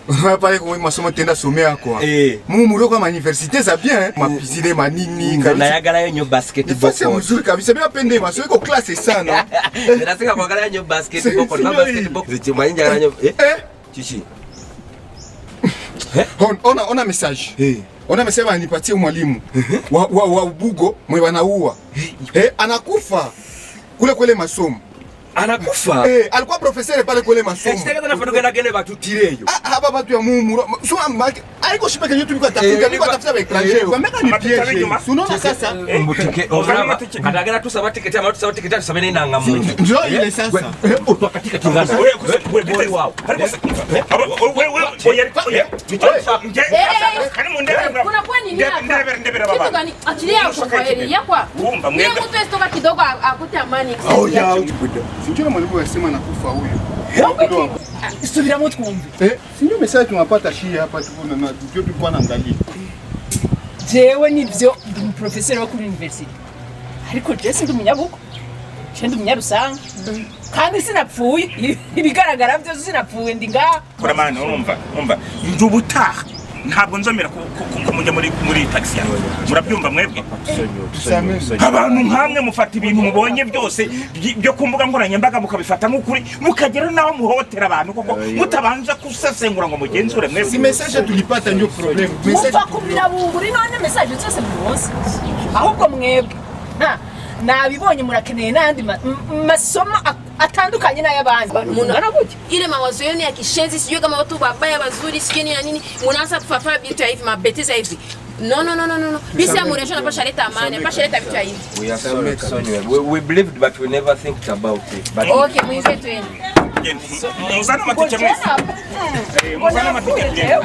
On va parler comment masomo tenda sommer quoi. Mumuro kwa université ça bien ma piscine manini na yagala yo basketball. C'est mzuri kabisa bien pende masomo iko classe sana. Nataka kuangalia yo basketball kwa basketball zitimani njagala yo chichi. On a message. On a message anipatie mwalimu wa Bugo mwe wanaua. Anakufa kule masomo. Anakufa alikuwa professeur pale kule masomo. Sitaka nafaduka gene batutireyo hapa watu ya Mumuro so aliko shipa kenye tulikuwa tafuta niko tafuta ba étranger kwa meka ni piège unaona sasa mbutike ozama katagera tusaba tiketi ama tusaba tiketi tusaba nina ngamu ndio ile sasa utwa katika kingana wewe wao kuna kwa nini hapa kitu gani achilia kwa heri yakwa ni mtu estoka kidogo akute amani sijui mwalimu anasema nakufa huyo. Subira twumve. Sinyo message tunapata shii hapa tuko na ndio tulikuwa naangalia. Jewe nivyo ndi professor wa kuri university. Ariko Jesse ndi munyabuko. Ndi munyarusanga. Kandi sinapfuye ibigaragara byo sinapfuye ndi nga. Kora mana urumva ndubutaha ntabwo nzomera kumujya muri taxi yawe murabyumva mwebwe abantu nkamwe mufata ibintu mubonye byose byo kumbuga nkoranyambaga mukabifata nk'ukuri mukagera naho muhotera abantu koko mutabanje kusesengura ngo mugenzure mwebwe. Si message tulipata ndio problem. Message kubira bunguri none message cyose muronse ahubwo mwebwe nabibonye murakeneye nandi masomo atandukanye n'ayabandi umuntu arabuke ile mawazo yenu ya kishenzi sijui kama watu babaya bazuri sijui nini na nini munaanza kufafaa vitu hivi mabetiza hivi no bisi ya muresho na pasha leta amani pasha leta vitu hivi we are sorry we believed but we never think about it but okay muize tu yenu muzana matike mwese muzana matike